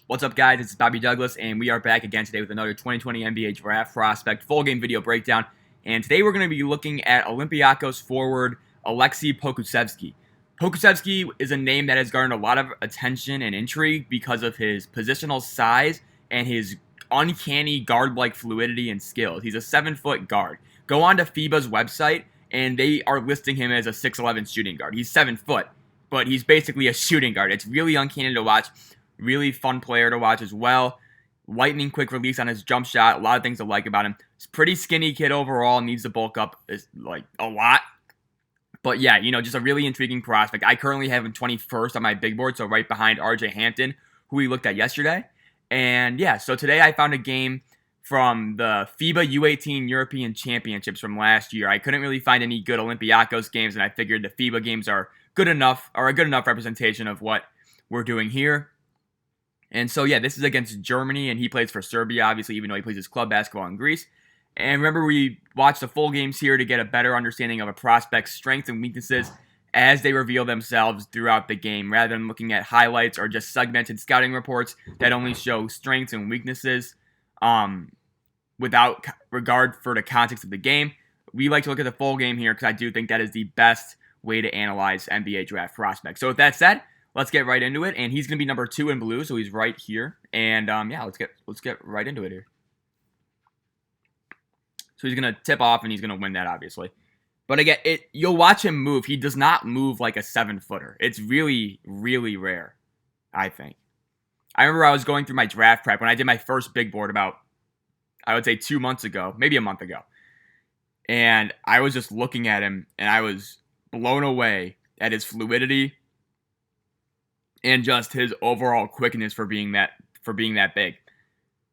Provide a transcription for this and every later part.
What's up, guys? It's Bobby Douglas, and we are back again today with another 2020 NBA Draft Prospect full game video breakdown. And today we're going to be looking at Olympiacos forward Aleksej Pokusevski. Pokusevski is a name that has garnered a lot of attention and intrigue because of his positional size and his uncanny guard-like fluidity and skills. He's a 7-foot guard. Go on to FIBA's website, and they are listing him as a 6'11 shooting guard. He's 7 foot, but he's basically a shooting guard. It's really uncanny to watch. Really fun player to watch as well. Lightning quick release on his jump shot. A lot of things to like about him. He's a pretty skinny kid overall. Needs to bulk up a lot. But yeah, just a really intriguing prospect. I currently have him 21st on my big board, so right behind RJ Hampton, who we looked at yesterday. And yeah, so today I found a game from the FIBA U18 European Championships from last year. I couldn't really find any good Olympiacos games, and I figured the FIBA games are good enough, or a good enough representation of what we're doing here. And so, yeah, this is against Germany, and he plays for Serbia, obviously, even though he plays his club basketball in Greece. And remember, we watched the full games here to get a better understanding of a prospect's strengths and weaknesses as they reveal themselves throughout the game, rather than looking at highlights or just segmented scouting reports that only show strengths and weaknesses without regard for the context of the game. We like to look at the full game here because I do think that is the best way to analyze NBA draft prospects. So with that said, let's get right into it, and he's going to be number 2 in blue, so he's right here. And yeah, let's get right into it here. So he's going to tip off, and he's going to win that, obviously. But again, you'll watch him move. He does not move like a 7-footer. It's really, really rare, I think. I remember I was going through my draft prep when I did my first big board about, I would say 2 months ago, maybe a month ago. And I was just looking at him, and I was blown away at his fluidity and just his overall quickness for being that big.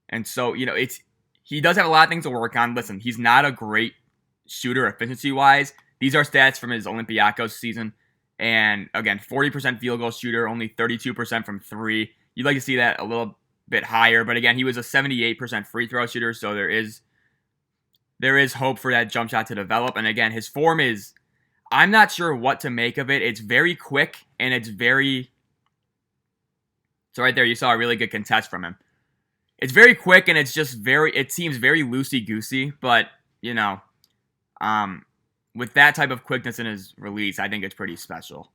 And so, he does have a lot of things to work on. Listen, he's not a great shooter efficiency-wise. These are stats from his Olympiacos season. And again, 40% field goal shooter, only 32% from 3. You'd like to see that a little bit higher. But again, he was a 78% free throw shooter, so there is hope for that jump shot to develop. And again, his form is, I'm not sure what to make of it. It's very quick, and it's very... So right there, you saw a really good contest from him. It's very quick, and it's just it seems very loosey-goosey, but, with that type of quickness in his release, I think it's pretty special.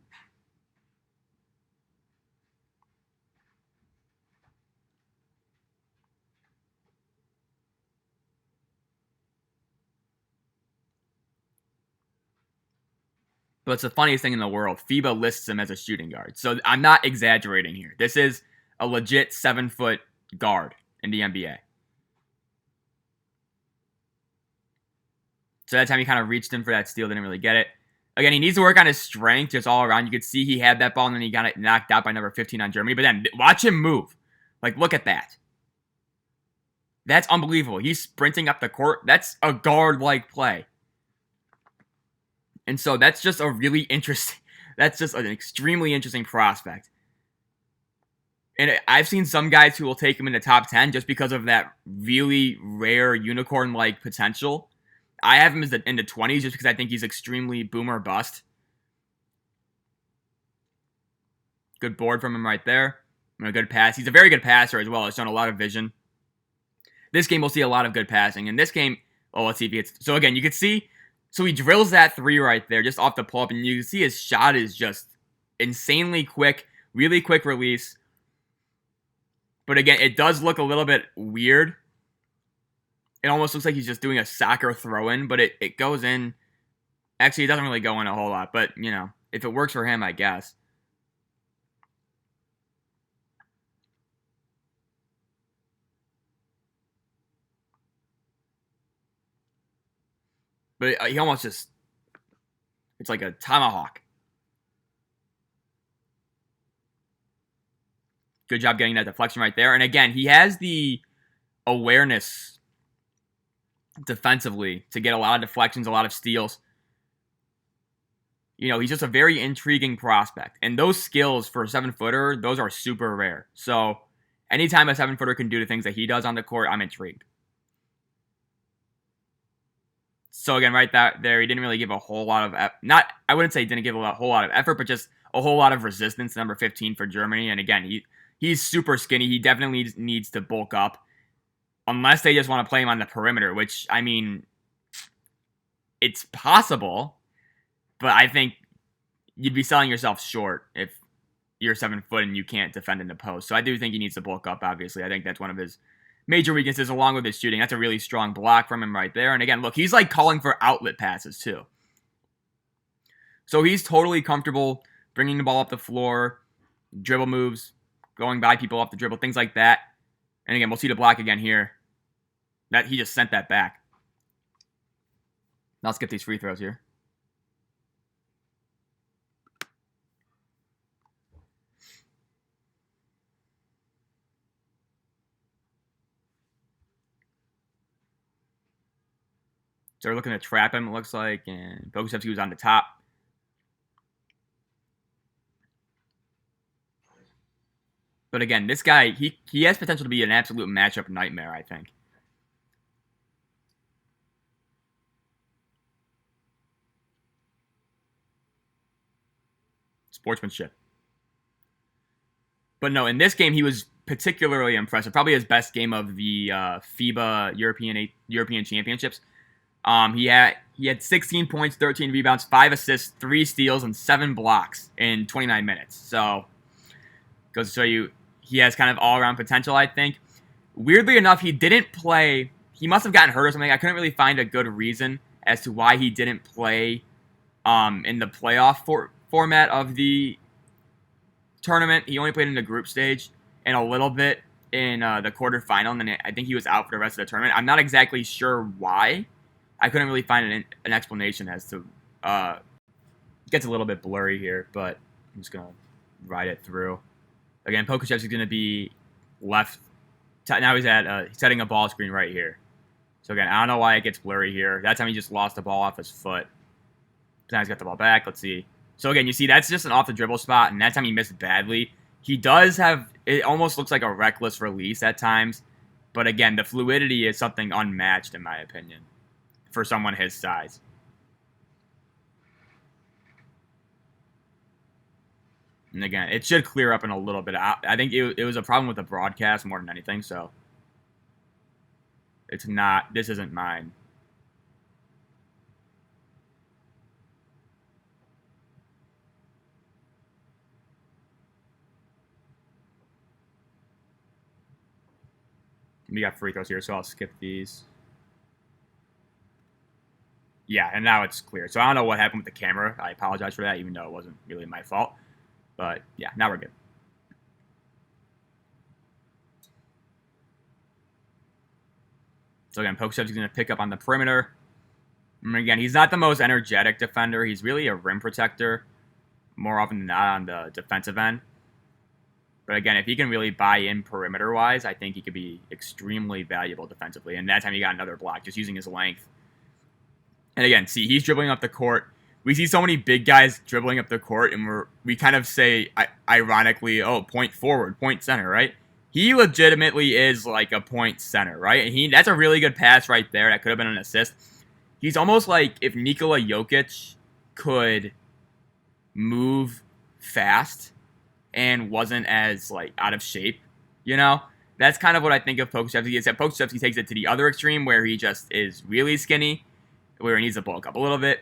But it's the funniest thing in the world. FIBA lists him as a shooting guard. So I'm not exaggerating here. This is a legit 7-foot guard in the NBA. So that time he kind of reached in for that steal, didn't really get it. Again, he needs to work on his strength just all around. You could see he had that ball, and then he got it knocked out by number 15 on Germany. But then, watch him move. Look at that. That's unbelievable. He's sprinting up the court. That's a guard-like play. And so that's just an extremely interesting prospect. And I've seen some guys who will take him in the top 10 just because of that really rare unicorn-like potential. I have him in the 20s just because I think he's extremely boom or bust. Good board from him right there. And a good pass. He's a very good passer as well. He's shown a lot of vision. This game, we'll see a lot of good passing. In this game, let's see if he gets... So again, you can see... So he drills that 3 right there, just off the pull-up, and you can see his shot is just insanely quick, really quick release. But again, it does look a little bit weird. It almost looks like he's just doing a soccer throw-in, but it goes in. Actually, it doesn't really go in a whole lot, but, if it works for him, I guess. But he almost just... It's like a tomahawk. Good job getting that deflection right there. And again, he has the awareness defensively to get a lot of deflections, a lot of steals. He's just a very intriguing prospect. And those skills for a 7-footer, those are super rare. So anytime a 7-footer can do the things that he does on the court, I'm intrigued. So again, right there, he didn't really give a whole lot of I wouldn't say he didn't give a whole lot of effort, but just a whole lot of resistance. Number 15 for Germany, and again, He's super skinny. He definitely needs to bulk up. Unless they just want to play him on the perimeter, which, I mean, it's possible. But I think you'd be selling yourself short if you're 7 foot and you can't defend in the post. So I do think he needs to bulk up, obviously. I think that's one of his major weaknesses along with his shooting. That's a really strong block from him right there. And again, look, he's like calling for outlet passes too. So he's totally comfortable bringing the ball up the floor, dribble moves, going by people off the dribble, things like that. And again, we'll see the block again here. That he just sent that back. Now let's get these free throws here. So they're looking to trap him, it looks like, and Pokusevski was on the top. But again, this guy, he has potential to be an absolute matchup nightmare, I think. Sportsmanship. But no, in this game, he was particularly impressive. Probably his best game of the FIBA European Championships. He had 16 points, 13 rebounds, 5 assists, 3 steals, and 7 blocks in 29 minutes. So, goes to show you he has kind of all-around potential, I think. Weirdly enough, he didn't play. He must have gotten hurt or something. I couldn't really find a good reason as to why he didn't play in the playoff format of the tournament. He only played in the group stage and a little bit in the quarterfinal, and then I think he was out for the rest of the tournament. I'm not exactly sure why. I couldn't really find an explanation as to. It gets a little bit blurry here, but I'm just gonna ride it through. Again, Pokusevski's going to be left. Now he's setting a ball screen right here. So again, I don't know why it gets blurry here. That time he just lost the ball off his foot. Now he's got the ball back. Let's see. So again, you see that's just an off the dribble spot, and that time he missed badly. He does have, it almost looks like a reckless release at times. But again, the fluidity is something unmatched in my opinion for someone his size. And again, it should clear up in a little bit. I think it was a problem with the broadcast more than anything, so it's not, this isn't mine. We got free throws here, so I'll skip these. Yeah, and now it's clear. So I don't know what happened with the camera. I apologize for that, even though it wasn't really my fault. But yeah, now we're good. So again, Pokusevski's going to pick up on the perimeter. And again, he's not the most energetic defender. He's really a rim protector more often than not on the defensive end. But again, if he can really buy in perimeter-wise, I think he could be extremely valuable defensively. And that time he got another block, just using his length. And again, see, he's dribbling up the court. We see so many big guys dribbling up the court, and we kind of say, ironically, oh, point forward, point center, right? He legitimately is like a point center, right? And that's a really good pass right there. That could have been an assist. He's almost like if Nikola Jokic could move fast and wasn't as like out of shape, you know? That's kind of what I think of Pokusevski. Except Pokusevski takes it to the other extreme where he just is really skinny, where he needs to bulk up a little bit.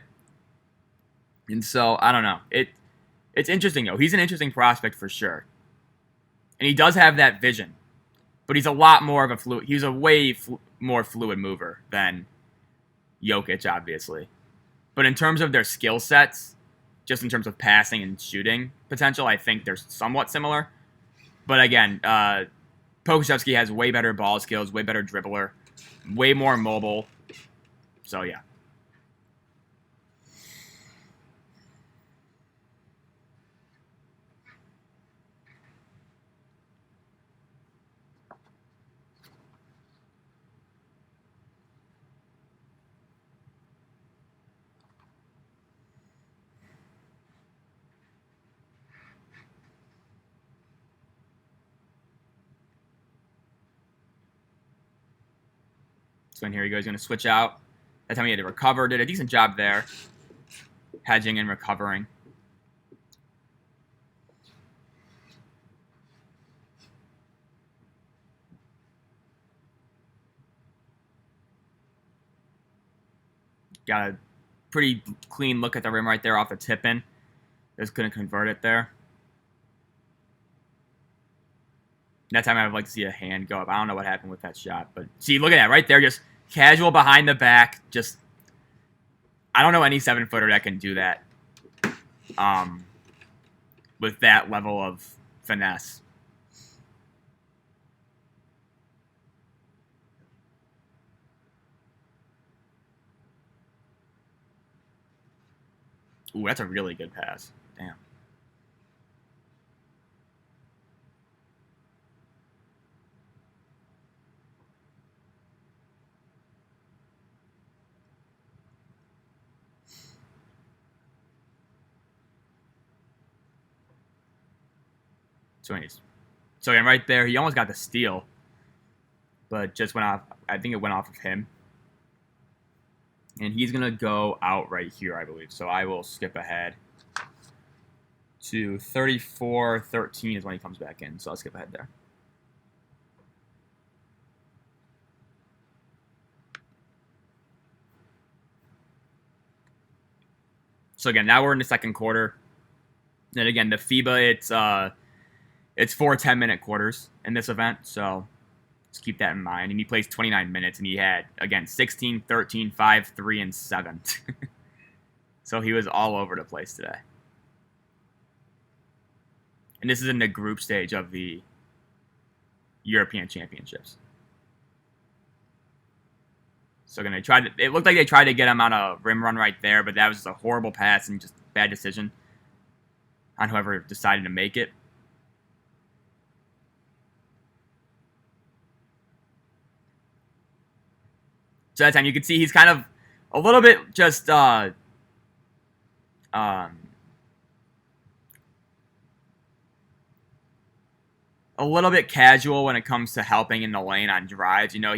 And so, I don't know. It's interesting, though. He's an interesting prospect for sure. And he does have that vision. But he's a lot more of a fluid. He's a way more fluid mover than Jokic, obviously. But in terms of their skill sets, just in terms of passing and shooting potential, I think they're somewhat similar. But again, Pokusevski has way better ball skills, way better dribbler, way more mobile. So, yeah. So in here he goes, he's going to switch out. That time he had to recover. Did a decent job there. Hedging and recovering. Got a pretty clean look at the rim right there off the tip-in. Just couldn't convert it there. That time I would like to see a hand go up. I don't know what happened with that shot. But see, look at that right there. Just casual behind the back. Just, I don't know any 7-footer that can do that. With that level of finesse. Ooh, that's a really good pass. Damn. So again, right there, he almost got the steal, but just went off. I think it went off of him. And he's going to go out right here, I believe. So I will skip ahead to 34-13 is when he comes back in. So I'll skip ahead there. So again, now we're in the second quarter. And again, the FIBA, it's 4 10-minute quarters in this event. So just keep that in mind. And he plays 29 minutes, and he had, again, 16, 13, 5, 3, and 7. So he was all over the place today. And this is in the group stage of the European Championships. So again, it looked like they tried to get him on a rim run right there, but that was just a horrible pass and just bad decision on whoever decided to make it. So that time you can see he's kind of a little bit just a little bit casual when it comes to helping in the lane on drives. You know,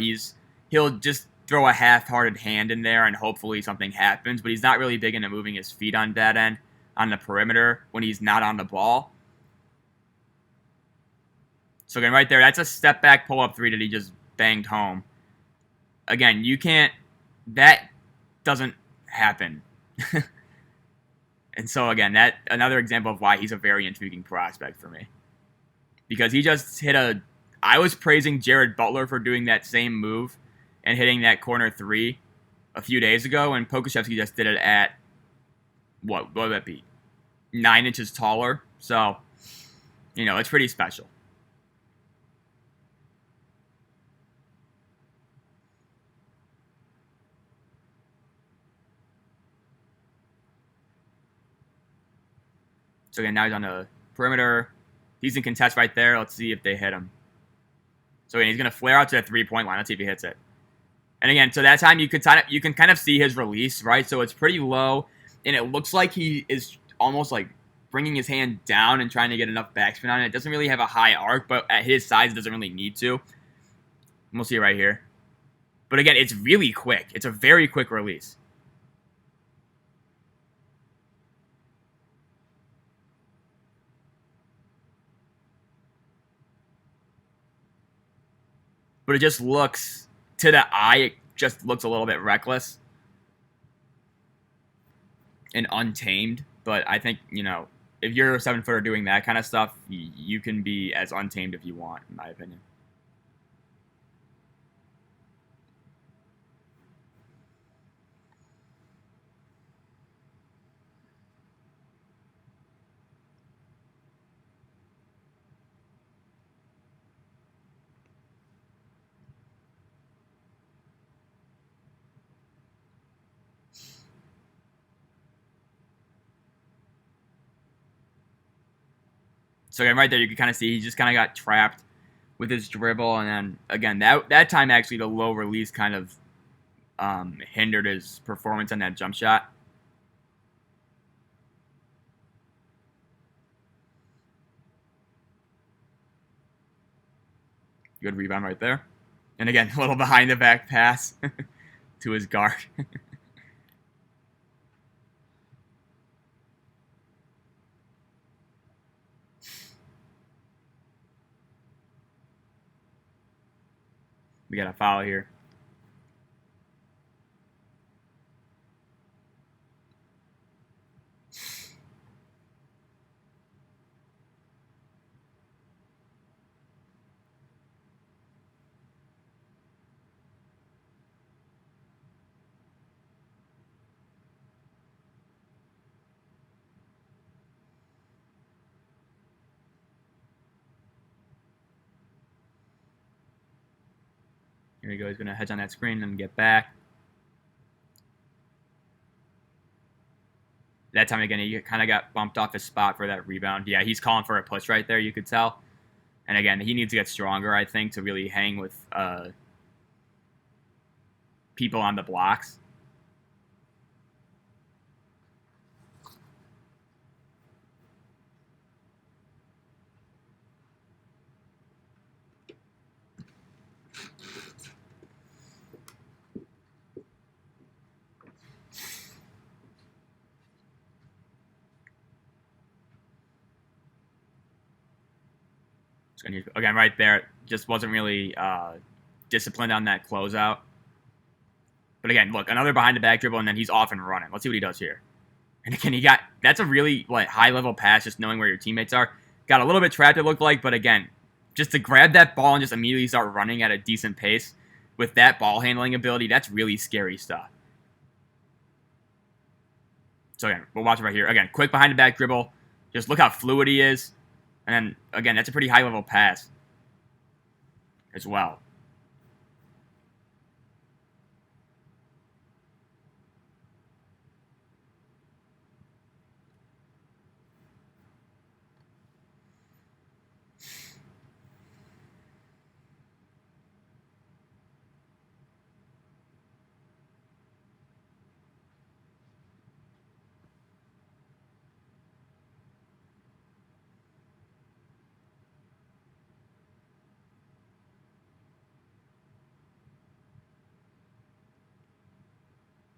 he'll just throw a half-hearted hand in there and hopefully something happens, but he's not really big into moving his feet on that end on the perimeter when he's not on the ball. So again, right there, that's a step back pull-up three that he just banged home. Again, that doesn't happen. And so again, that another example of why he's a very intriguing prospect for me. Because he just hit I was praising Jared Butler for doing that same move and hitting that corner three a few days ago, and Pokusevski just did it at, what would that be? 9 inches taller. So, you know, it's pretty special. So again, now he's on the perimeter. Decent contest right there. Let's see if they hit him. So again, he's going to flare out to the three-point line. Let's see if he hits it. And again, so that time you can kind of see his release, right? So it's pretty low, and it looks like he is almost like bringing his hand down and trying to get enough backspin on it. It doesn't really have a high arc, but at his size, it doesn't really need to. And we'll see it right here. But again, it's really quick. It's a very quick release. But it just looks, to the eye, it just looks a little bit reckless and untamed. But I think, you know, if you're a 7-footer doing that kind of stuff, you can be as untamed if you want, in my opinion. So again, right there, you can kind of see he just kind of got trapped with his dribble, and then again, that time actually the low release kind of hindered his performance on that jump shot. Good rebound right there, and again, a little behind the back pass to his guard. We got a foul here. Here we go. He's going to hedge on that screen and get back. That time again, he kind of got bumped off his spot for that rebound. Yeah, he's calling for a push right there, you could tell. And again, he needs to get stronger, I think, to really hang with people on the blocks. Again, right there, just wasn't really disciplined on that closeout. But again, look, another behind-the-back dribble, and then he's off and running. Let's see what he does here. And again, that's a really high-level pass, just knowing where your teammates are. Got a little bit trapped, it looked like, but again, just to grab that ball and just immediately start running at a decent pace with that ball handling ability, that's really scary stuff. So again, we'll watch it right here. Again, quick behind-the-back dribble. Just look how fluid he is. And then, again, that's a pretty high-level pass as well.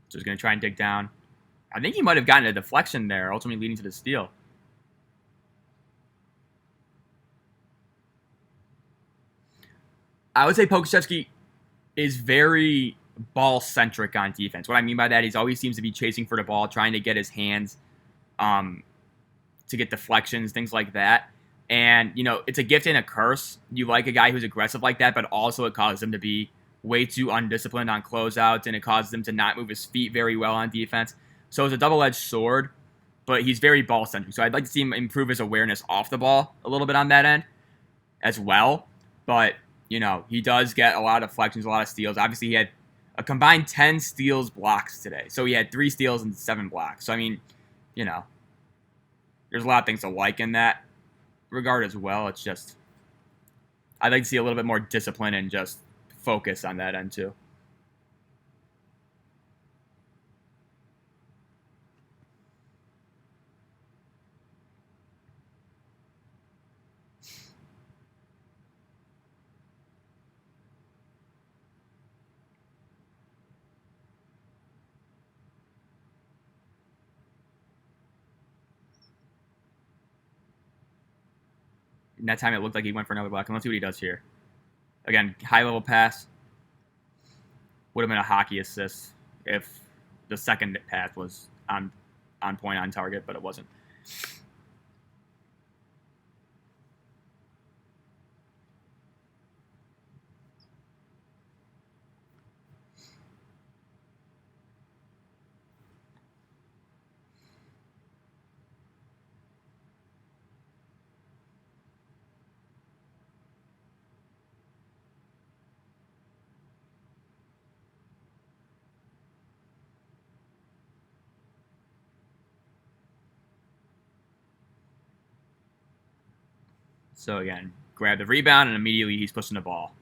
So he's going to try and dig down. I think he might have gotten a deflection there, ultimately leading to the steal. I would say Pokusevski is very ball-centric on defense. What I mean by that, he always seems to be chasing for the ball, trying to get his hands to get deflections, things like that. And, you know, it's a gift and a curse. You like a guy who's aggressive like that, but also it causes him to be way too undisciplined on closeouts, and it causes him to not move his feet very well on defense. So it's a double-edged sword, but he's very ball-centric. So I'd like to see him improve his awareness off the ball a little bit on that end as well. But, you know, he does get a lot of deflections, a lot of steals. Obviously, he had a combined 10 steals blocks today. So he had 3 steals and 7 blocks. So, I mean, you know, there's a lot of things to like in that regard as well. It's just, I'd like to see a little bit more discipline and just focus on that end too. And that time it looked like he went for another block. And let's see what he does here. Again, high-level pass. Would have been a hockey assist if the second pass was on point, on target, but it wasn't. So again, grab the rebound, and immediately he's pushing the ball.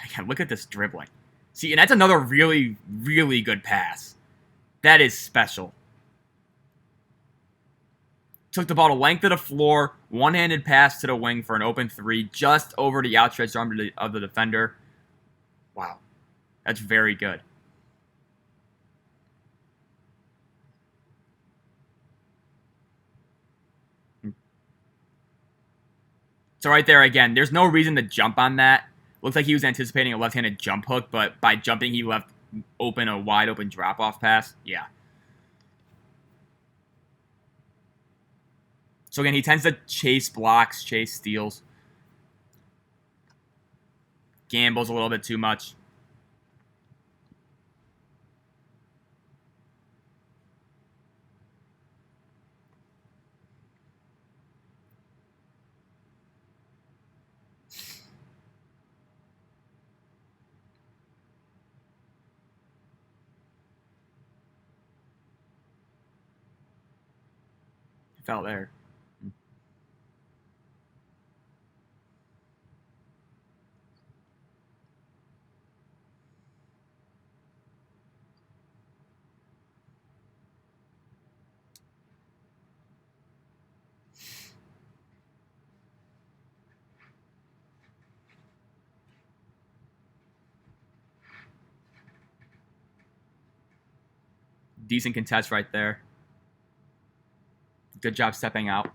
Again, look at this dribbling. See, and that's another really, really good pass. That is special. Took the ball to length of the floor, one-handed pass to the wing for an open 3, just over the outstretched arm of the defender. Wow. That's very good. So right there, again, there's no reason to jump on that. Looks like he was anticipating a left-handed jump hook, but by jumping, he left open a wide-open drop-off pass. Yeah. So again, he tends to chase blocks, chase steals. Gambles a little bit too much. Fell there. Decent contest right there. Good job stepping out.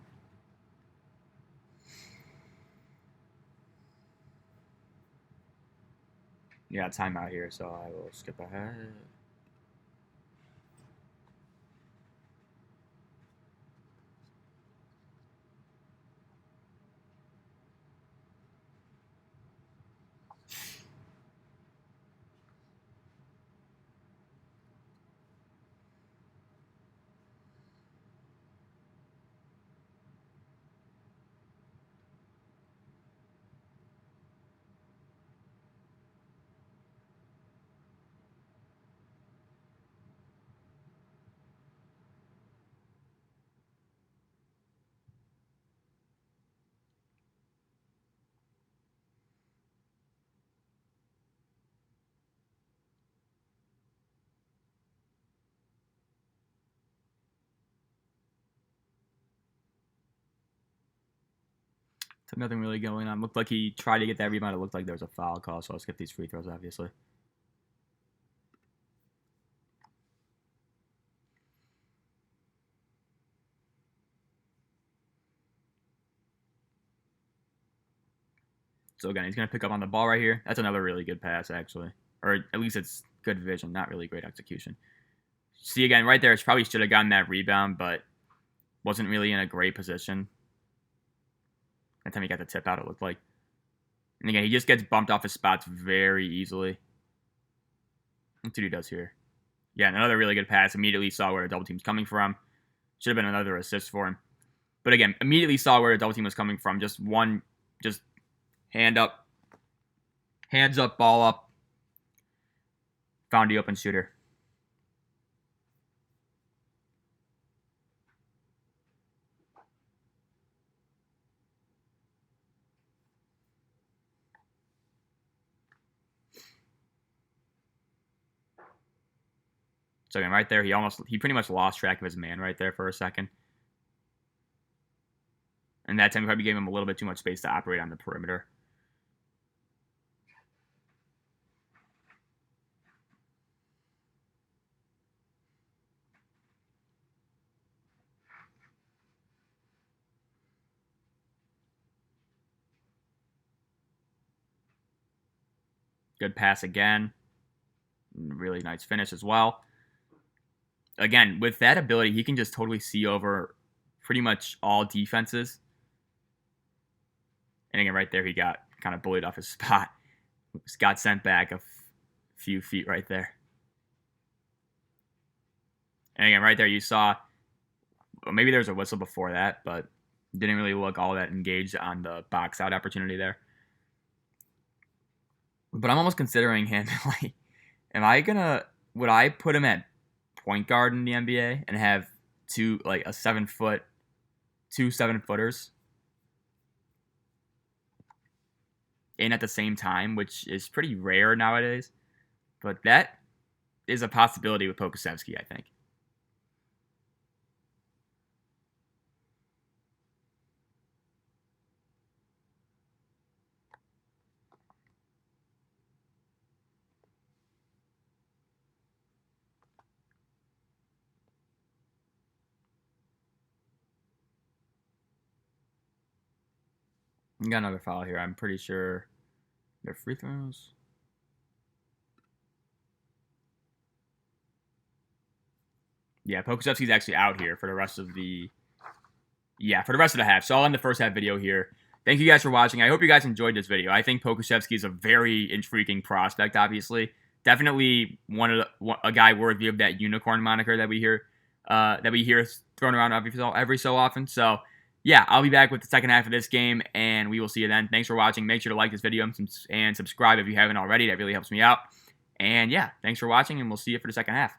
Yeah, timeout here, so I will skip ahead. So nothing really going on. Looked like he tried to get that rebound. It looked like there was a foul call, so I'll skip these free throws, obviously. So again, he's going to pick up on the ball right here. That's another really good pass, actually. Or at least it's good vision, not really great execution. See, again, right there, he probably should have gotten that rebound, but wasn't really in a great position. That time he got the tip out, it looked like. And again, he just gets bumped off his spots very easily. That's what he does here. Yeah, another really good pass. Immediately saw where the double team's coming from. Should have been another assist for him. But again, immediately saw where the double team was coming from. Just hand up, hands up, ball up. Found the open shooter. So again, right there, he pretty much lost track of his man right there for a second. And that time probably gave him a little bit too much space to operate on the perimeter. Good pass again. Really nice finish as well. Again, with that ability, he can just totally see over pretty much all defenses. And again, right there, he got kind of bullied off his spot. Just got sent back a few feet right there. And again, right there, you saw, well, maybe there was a whistle before that, but didn't really look all that engaged on the box out opportunity there. But I'm almost considering him, like, would I put him at point guard in the NBA and have two 7-footers in at the same time, which is pretty rare nowadays. But that is a possibility with Pokusevski, I think. We got another foul here. I'm pretty sure they're free throws. Yeah, Pokusevski's actually out here for the rest of the half. So I'll end the first half video here. Thank you guys for watching. I hope you guys enjoyed this video. I think Pokusevski is a very intriguing prospect, obviously. Definitely a guy worthy of that unicorn moniker that we hear thrown around every so often. So yeah, I'll be back with the second half of this game, and we will see you then. Thanks for watching. Make sure to like this video and subscribe if you haven't already. That really helps me out. And yeah, thanks for watching, and we'll see you for the second half.